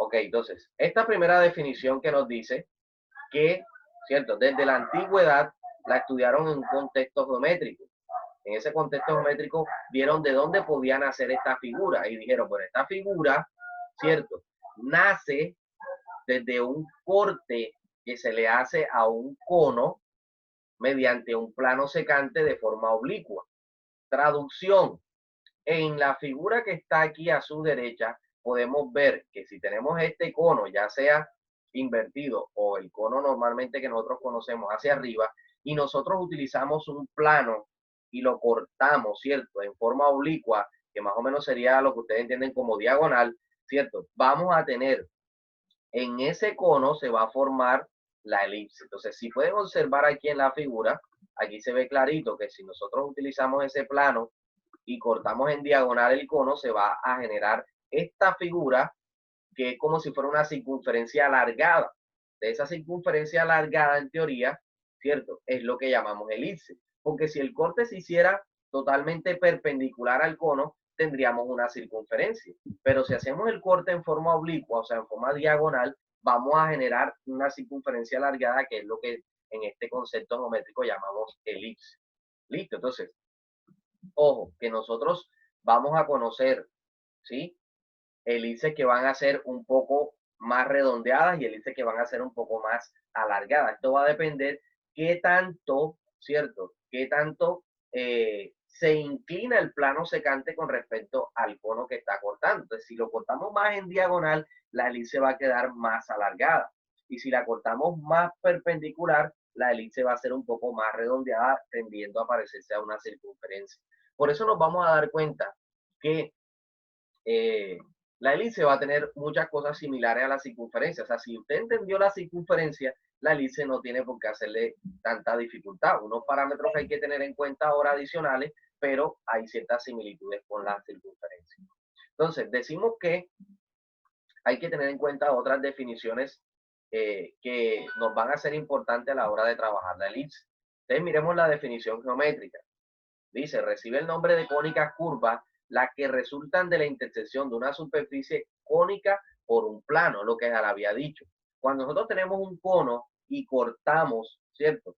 Ok, entonces, esta primera definición que nos dice que, ¿cierto? Desde la antigüedad la estudiaron en un contexto geométrico. En ese contexto geométrico vieron de dónde podían hacer esta figura y dijeron, pues esta figura, ¿cierto? Nace desde un corte que se le hace a un cono mediante un plano secante de forma oblicua. Traducción. En la figura que está aquí a su derecha, podemos ver que si tenemos este cono, ya sea invertido o el cono normalmente que nosotros conocemos hacia arriba, y nosotros utilizamos un plano y lo cortamos, ¿cierto? En forma oblicua, que más o menos sería lo que ustedes entienden como diagonal, ¿cierto? Vamos a tener en ese cono se va a formar la elipse. Entonces, si pueden observar aquí en la figura, aquí se ve clarito que si nosotros utilizamos ese plano y cortamos en diagonal el cono, se va a generar esta figura que es como si fuera una circunferencia alargada. De esa circunferencia alargada, en teoría, ¿cierto? Es lo que llamamos elipse. Porque si el corte se hiciera totalmente perpendicular al cono, tendríamos una circunferencia. Pero si hacemos el corte en forma oblicua, o sea, en forma diagonal, vamos a generar una circunferencia alargada, que es lo que en este concepto geométrico llamamos elipse. Listo, entonces, ojo, que nosotros vamos a conocer, ¿sí? Elipses que van a ser un poco más redondeadas y elipses que van a ser un poco más alargadas. Esto va a depender qué tanto, ¿cierto? Qué tanto se inclina el plano secante con respecto al cono que está cortando. Entonces, si lo cortamos más en diagonal, la elipse va a quedar más alargada. Y si la cortamos más perpendicular, la elipse va a ser un poco más redondeada, tendiendo a parecerse a una circunferencia. Por eso nos vamos a dar cuenta que eh, la elipse va a tener muchas cosas similares a la circunferencia. O sea, si usted entendió la circunferencia, la elipse no tiene por qué hacerle tanta dificultad. Unos parámetros que hay que tener en cuenta ahora adicionales, pero hay ciertas similitudes con la circunferencia. Entonces, decimos que hay que tener en cuenta otras definiciones que nos van a ser importantes a la hora de trabajar la elipse. Entonces, miremos la definición geométrica. Dice, recibe el nombre de cónicas curvas las que resultan de la intersección de una superficie cónica por un plano, lo que ya le había dicho. Cuando nosotros tenemos un cono y cortamos, ¿cierto?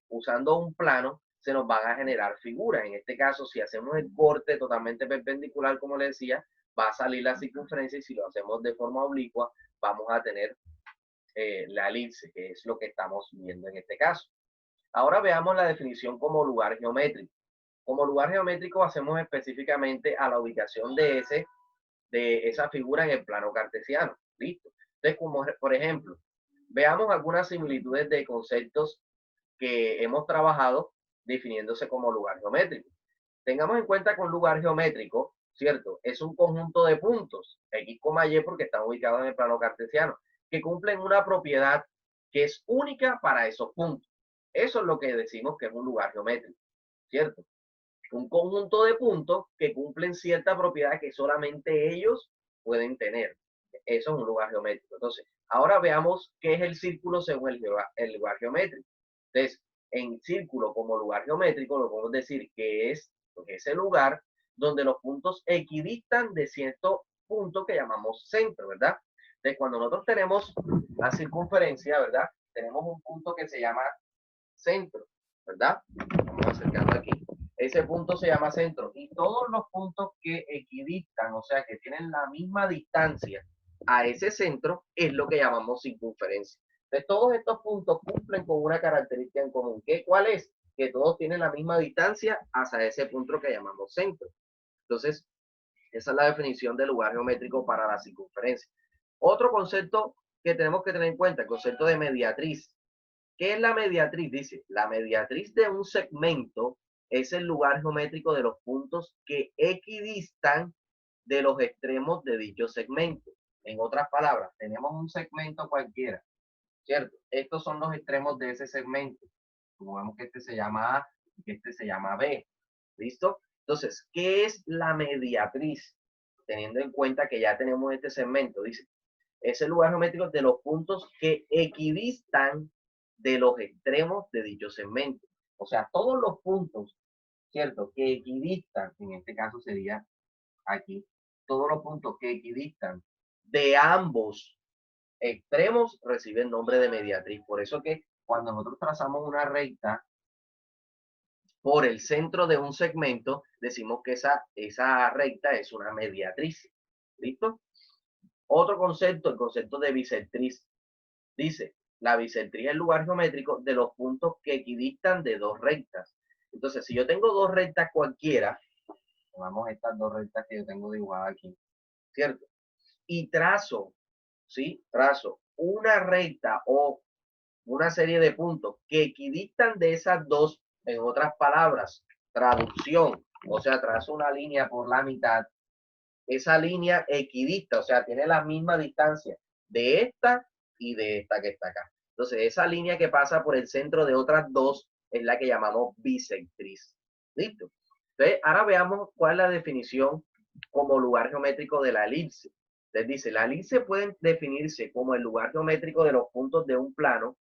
Usando un plano, se nos van a generar figuras. En este caso, si hacemos el corte totalmente perpendicular, como le decía, va a salir la circunferencia, y si lo hacemos de forma oblicua, vamos a tener la elipse, que es lo que estamos viendo en este caso. Ahora veamos la definición como lugar geométrico. Como lugar geométrico hacemos específicamente a la ubicación de esa figura en el plano cartesiano. Listo. Entonces, como por ejemplo, veamos algunas similitudes de conceptos que hemos trabajado definiéndose como lugar geométrico. Tengamos en cuenta que un lugar geométrico, ¿cierto? Es un conjunto de puntos, X, Y, porque están ubicados en el plano cartesiano, que cumplen una propiedad que es única para esos puntos. Eso es lo que decimos que es un lugar geométrico, ¿cierto? Un conjunto de puntos que cumplen cierta propiedad que solamente ellos pueden tener. Eso es un lugar geométrico. Entonces, ahora veamos qué es el círculo según el lugar geométrico. Entonces, en círculo como lugar geométrico, lo podemos decir que es ese lugar donde los puntos equidistan de cierto punto que llamamos centro, ¿verdad? Entonces, cuando nosotros tenemos la circunferencia, ¿verdad? Tenemos un punto que se llama centro, ¿verdad? Vamos acercando aquí. Ese punto se llama centro. Y todos los puntos que equidistan, o sea, que tienen la misma distancia a ese centro, es lo que llamamos circunferencia. Entonces, todos estos puntos cumplen con una característica en común. ¿Cuál es? Que todos tienen la misma distancia hacia ese punto que llamamos centro. Entonces, esa es la definición de lugar geométrico para la circunferencia. Otro concepto que tenemos que tener en cuenta, el concepto de mediatriz. ¿Qué es la mediatriz? Dice, la mediatriz de un segmento es el lugar geométrico de los puntos que equidistan de los extremos de dicho segmento. En otras palabras, tenemos un segmento cualquiera, ¿cierto? Estos son los extremos de ese segmento. Como vemos que este se llama A y que este se llama B. ¿Listo? Entonces, ¿qué es la mediatriz? Teniendo en cuenta que ya tenemos este segmento, dice, es el lugar geométrico de los puntos que equidistan de los extremos de dicho segmento. O sea, todos los puntos, ¿cierto? Que equidistan, en este caso sería aquí, todos los puntos que equidistan de ambos extremos recibe el nombre de mediatriz. Por eso que cuando nosotros trazamos una recta por el centro de un segmento, decimos que esa recta es una mediatriz. ¿Listo? Otro concepto, el concepto de bisectriz. Dice, la bisectriz es el lugar geométrico de los puntos que equidistan de dos rectas. Entonces, si yo tengo dos rectas cualquiera, tomamos estas dos rectas que yo tengo dibujadas aquí, ¿cierto? Y trazo, ¿sí? Trazo una recta o una serie de puntos que equidistan de esas dos, en otras palabras, traducción, o sea, trazo una línea por la mitad, esa línea equidista, o sea, tiene la misma distancia de esta y de esta que está acá. Entonces, esa línea que pasa por el centro de otras dos es la que llamamos bisectriz. ¿Listo? Entonces, ahora veamos cuál es la definición como lugar geométrico de la elipse. Les dice, la elipse puede definirse como el lugar geométrico de los puntos de un plano,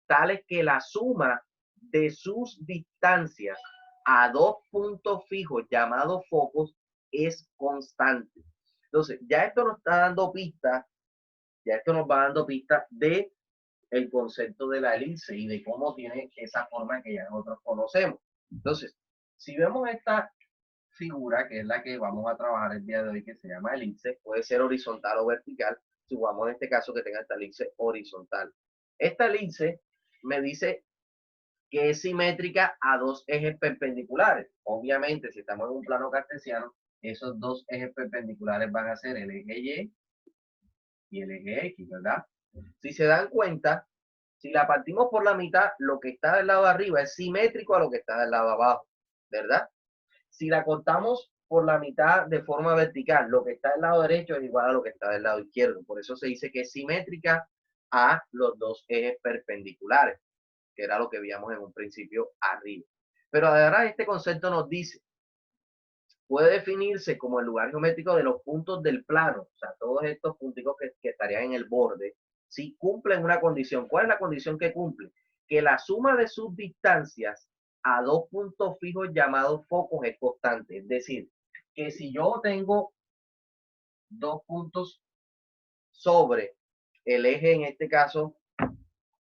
tales que la suma de sus distancias a dos puntos fijos llamados focos es constante. Entonces, ya esto nos está dando pistas, ya esto nos va dando pistas de el concepto de la elipse y de cómo tiene esa forma que ya nosotros conocemos. Entonces, si vemos esta figura, que es la que vamos a trabajar el día de hoy, que se llama elipse, puede ser horizontal o vertical, supongamos en este caso que tenga esta elipse horizontal. Esta elipse me dice que es simétrica a dos ejes perpendiculares. Obviamente, si estamos en un plano cartesiano, esos dos ejes perpendiculares van a ser el eje Y y el eje X, ¿verdad? Si se dan cuenta, si la partimos por la mitad, lo que está del lado de arriba es simétrico a lo que está del lado de abajo, ¿verdad? Si la cortamos por la mitad de forma vertical, lo que está del lado derecho es igual a lo que está del lado izquierdo. Por eso se dice que es simétrica a los dos ejes perpendiculares, que era lo que veíamos en un principio arriba. Pero ahora este concepto nos dice, puede definirse como el lugar geométrico de los puntos del plano, o sea, todos estos punticos que estarían en el borde, si cumplen una condición. ¿Cuál es la condición que cumple? Que la suma de sus distancias a dos puntos fijos llamados focos es constante. Es decir, que si yo tengo dos puntos sobre el eje, en este caso,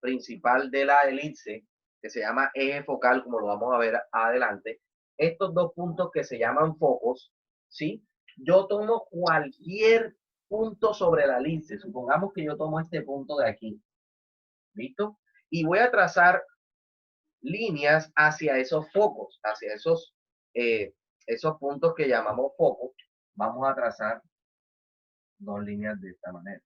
principal de la elipse, que se llama eje focal, como lo vamos a ver adelante, estos dos puntos que se llaman focos, ¿sí? Yo tomo cualquier punto sobre la elipse, supongamos que yo tomo este punto de aquí, ¿listo? Y voy a trazar líneas hacia esos focos, hacia esos puntos que llamamos focos. Vamos a trazar dos líneas de esta manera.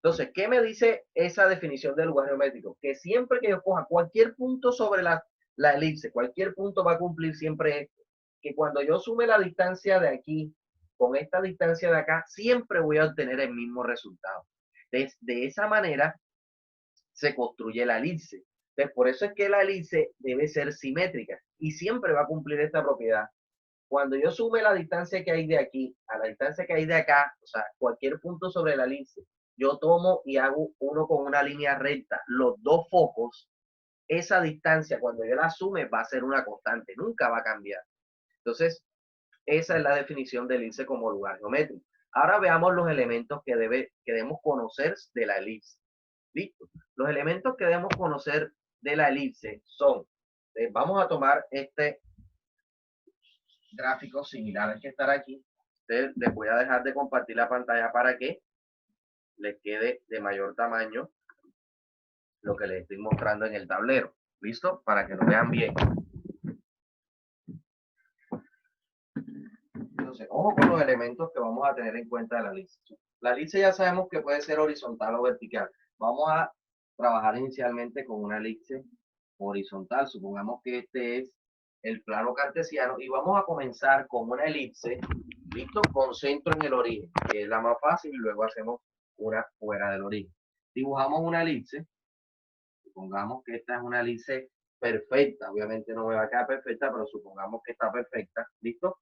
Entonces, ¿qué me dice esa definición del lugar geométrico? Que siempre que yo coja cualquier punto sobre la elipse, cualquier punto va a cumplir siempre esto. Que cuando yo sume la distancia de aquí con esta distancia de acá, siempre voy a obtener el mismo resultado. De esa manera se construye la elipse. Entonces, por eso es que la elipse debe ser simétrica y siempre va a cumplir esta propiedad. Cuando yo sume la distancia que hay de aquí a la distancia que hay de acá, o sea, cualquier punto sobre la elipse, yo tomo y hago uno con una línea recta, los dos focos, esa distancia cuando yo la sume va a ser una constante, nunca va a cambiar. Entonces, esa es la definición del elipse como lugar geométrico. Ahora veamos los elementos que debemos conocer de la elipse. Listo. Los elementos que debemos conocer de la elipse son, vamos a tomar este gráfico similar al que estará aquí. Entonces, les voy a dejar de compartir la pantalla para que les quede de mayor tamaño lo que les estoy mostrando en el tablero. ¿Listo? Para que lo vean bien. Entonces, ojo con los elementos que vamos a tener en cuenta de la elipse. La elipse ya sabemos que puede ser horizontal o vertical. Vamos a trabajar inicialmente con una elipse horizontal. Supongamos que este es el plano cartesiano y vamos a comenzar con una elipse, ¿listo? Con centro en el origen, que es la más fácil, y luego hacemos una fuera del origen. Dibujamos una elipse. Supongamos que esta es una elipse perfecta. Obviamente no me va a quedar perfecta, pero supongamos que está perfecta. ¿Listo?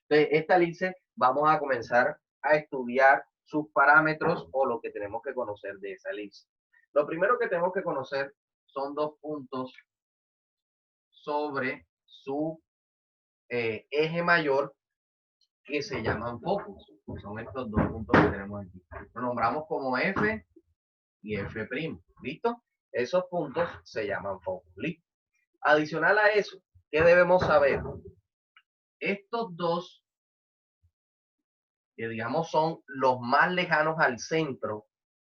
Entonces, esta elipse vamos a comenzar a estudiar sus parámetros o lo que tenemos que conocer de esa elipse. Lo primero que tenemos que conocer son dos puntos sobre su eje mayor que se llaman focos. Son estos dos puntos que tenemos aquí. Los nombramos como F y F'. ¿Listo? Esos puntos se llaman focos. ¿Listo? Adicional a eso, ¿qué debemos saber? Estos dos, que digamos son los más lejanos al centro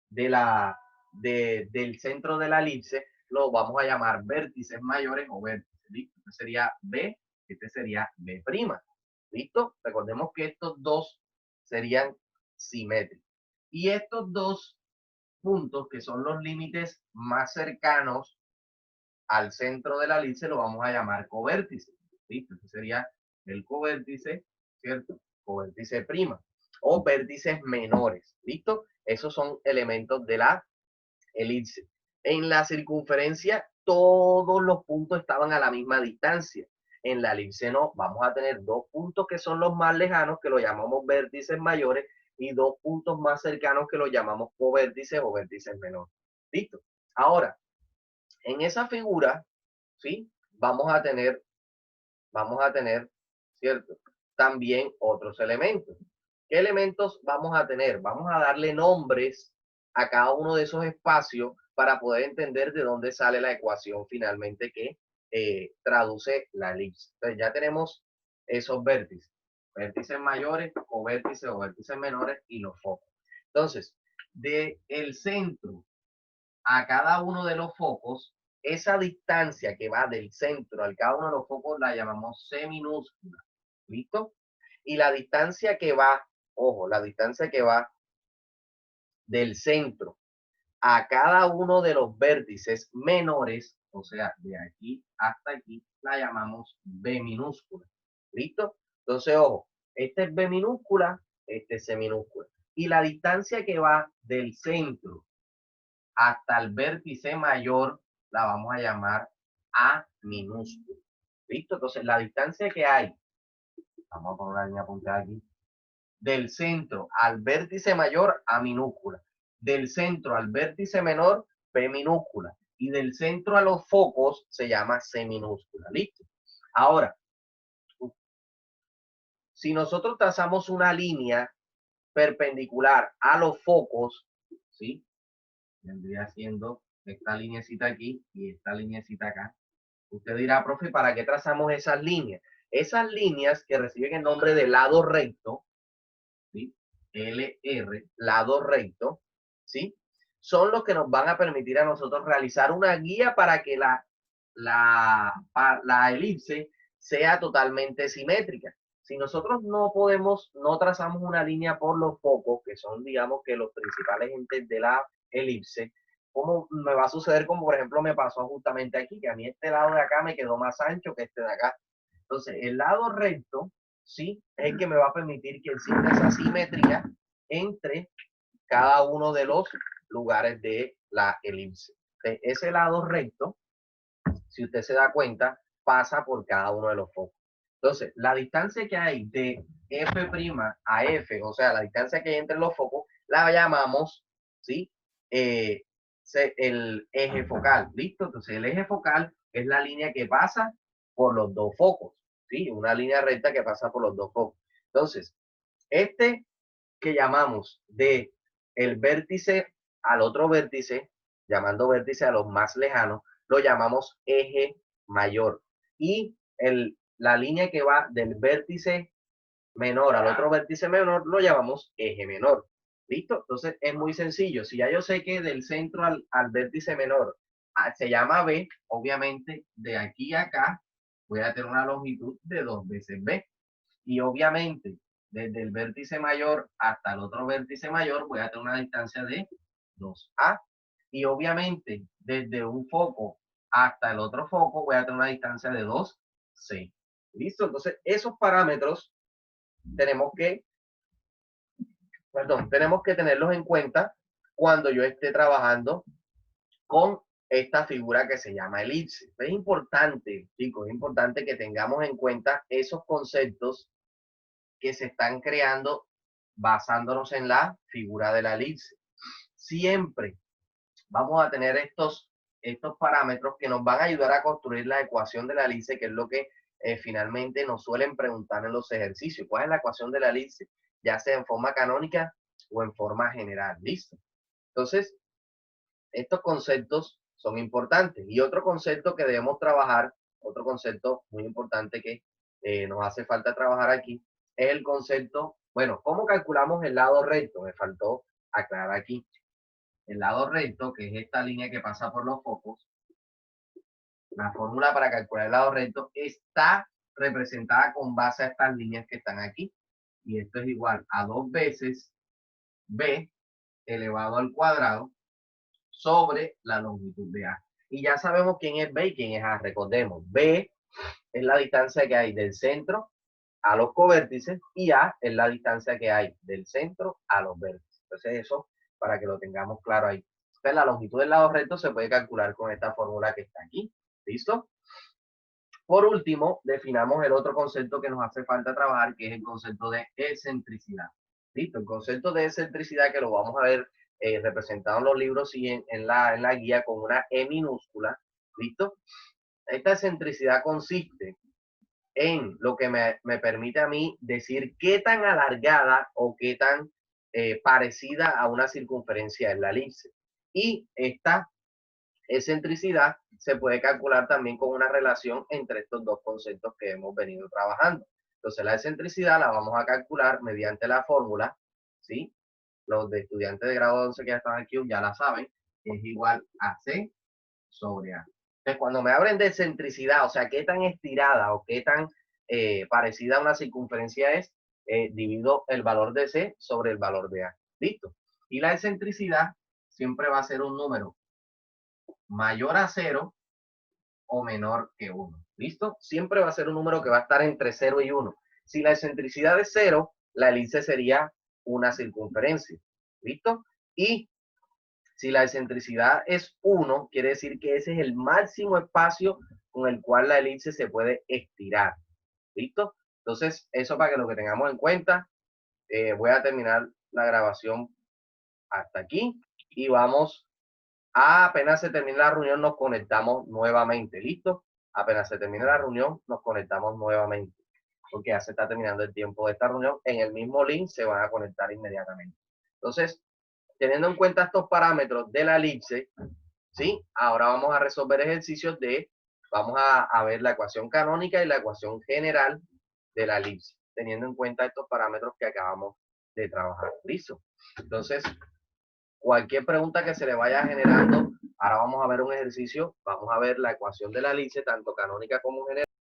del centro de la elipse, los vamos a llamar vértices mayores o vértices. ¿Listo? Este sería B, este sería B'. ¿Listo? Recordemos que estos dos serían simétricos. Y estos dos puntos, que son los límites más cercanos al centro de la elipse, lo vamos a llamar covértices. ¿Listo? Este sería el covértice, ¿cierto? Covértice prima o vértices menores. ¿Listo? Esos son elementos de la elipse. En la circunferencia, todos los puntos estaban a la misma distancia. En la elipse no, vamos a tener dos puntos que son los más lejanos, que lo llamamos vértices mayores, y dos puntos más cercanos que lo llamamos covértices o vértices menores. ¿Listo? Ahora, en esa figura, ¿sí? Vamos a tener, ¿cierto? También otros elementos. ¿Qué elementos vamos a tener? Vamos a darle nombres a cada uno de esos espacios para poder entender de dónde sale la ecuación finalmente que traduce la elipse. Entonces ya tenemos esos vértices. Vértices mayores o vértices menores y los focos. Entonces, del centro a cada uno de los focos, esa distancia que va del centro a cada uno de los focos la llamamos C minúscula. ¿Listo? Y la distancia que va, ojo, la distancia que va del centro a cada uno de los vértices menores, o sea, de aquí hasta aquí, la llamamos B minúscula. ¿Listo? Entonces, ojo, este es B minúscula, este es C minúscula. Y la distancia que va del centro hasta el vértice mayor la vamos a llamar A minúscula. ¿Listo? Entonces, la distancia que hay, vamos a poner una línea apuntada aquí, del centro al vértice mayor, A minúscula. Del centro al vértice menor, P minúscula. Y del centro a los focos se llama C minúscula. ¿Listo? Ahora, si nosotros trazamos una línea perpendicular a los focos, ¿sí? Vendría siendo esta lineecita aquí y esta lineecita acá. Usted dirá, profe, ¿para qué trazamos esas líneas? Esas líneas que reciben el nombre de lado recto, ¿sí? LR, lado recto, ¿sí? Son los que nos van a permitir a nosotros realizar una guía para que la elipse sea totalmente simétrica. Si nosotros no trazamos una línea por los focos, que son, digamos, que los principales entes de la elipse, ¿cómo me va a suceder? Como por ejemplo me pasó justamente aquí, que a mí este lado de acá me quedó más ancho que este de acá. Entonces, el lado recto, sí, es el que me va a permitir que exista esa simetría entre cada uno de los lugares de la elipse. Entonces, ese lado recto, si usted se da cuenta, pasa por cada uno de los focos. Entonces, la distancia que hay de F' a F, o sea, la distancia que hay entre los focos, la llamamos, ¿sí? El eje focal, ¿listo? Entonces, el eje focal es la línea que pasa por los dos focos, ¿sí? Una línea recta que pasa por los dos focos. Entonces, este que llamamos de el vértice al otro vértice, llamando vértice a los más lejanos, lo llamamos eje mayor. Y la línea que va del vértice menor al otro vértice menor lo llamamos eje menor. ¿Listo? Entonces es muy sencillo. Si ya yo sé que del centro al vértice menor se llama B, obviamente de aquí a acá voy a tener una longitud de 2 veces B. Y obviamente desde el vértice mayor hasta el otro vértice mayor voy a tener una distancia de 2A. Y obviamente desde un foco hasta el otro foco voy a tener una distancia de 2C. ¿Listo? Entonces esos parámetros tenemos que, tenemos que tenerlos en cuenta cuando yo esté trabajando con esta figura que se llama elipse. Es importante, chicos, es importante que tengamos en cuenta esos conceptos que se están creando basándonos en la figura de la elipse. Siempre vamos a tener estos parámetros que nos van a ayudar a construir la ecuación de la elipse, que es lo que finalmente nos suelen preguntar en los ejercicios. ¿Cuál es la ecuación de la elipse? Ya sea en forma canónica o en forma general. ¿Listo? Entonces, estos conceptos son importantes. Y otro concepto que debemos trabajar, otro concepto muy importante que nos hace falta trabajar aquí, es el concepto, bueno, ¿cómo calculamos el lado recto? Me faltó aclarar aquí. El lado recto, que es esta línea que pasa por los focos, la fórmula para calcular el lado recto está representada con base a estas líneas que están aquí. Y esto es igual a 2 veces b elevado al cuadrado sobre la longitud de A. Y ya sabemos quién es B y quién es A. Recordemos, B es la distancia que hay del centro a los covértices y A es la distancia que hay del centro a los vértices. Entonces eso, para que lo tengamos claro ahí. Entonces la longitud del lado recto se puede calcular con esta fórmula que está aquí. ¿Listo? Por último, definamos el otro concepto que nos hace falta trabajar, que es el concepto de excentricidad. ¿Listo? El concepto de excentricidad que lo vamos a ver representado en los libros y en la guía con una E minúscula. ¿Listo? Esta excentricidad consiste en lo que me permite a mí decir qué tan alargada o qué tan parecida a una circunferencia es la elipse. Y esta excentricidad se puede calcular también con una relación entre estos dos conceptos que hemos venido trabajando. Entonces la excentricidad la vamos a calcular mediante la fórmula, ¿sí? Los de estudiantes de grado 11 que ya están aquí ya la saben, es igual a C sobre A. Entonces cuando me hablen de excentricidad, o sea, qué tan estirada o qué tan parecida a una circunferencia es, divido el valor de C sobre el valor de A. ¿Listo? Y la excentricidad siempre va a ser un número mayor a 0 o menor que 1. ¿Listo? Siempre va a ser un número que va a estar entre 0 y 1. Si la excentricidad es 0, la elipse sería una circunferencia. ¿Listo? Y si la excentricidad es 1, quiere decir que ese es el máximo espacio con el cual la elipse se puede estirar. ¿Listo? Entonces, eso para que lo que tengamos en cuenta. Voy a terminar la grabación hasta aquí y vamos apenas se termine la reunión, nos conectamos nuevamente. ¿Listo? Apenas se termine la reunión, nos conectamos nuevamente. Porque ya se está terminando el tiempo de esta reunión. En el mismo link se van a conectar inmediatamente. Entonces, teniendo en cuenta estos parámetros de la elipse, ¿sí? Ahora vamos a resolver ejercicios vamos a ver la ecuación canónica y la ecuación general de la elipse, teniendo en cuenta estos parámetros que acabamos de trabajar. ¿Listo? Entonces, cualquier pregunta que se le vaya generando, ahora vamos a ver un ejercicio, vamos a ver la ecuación de la elipse, tanto canónica como general.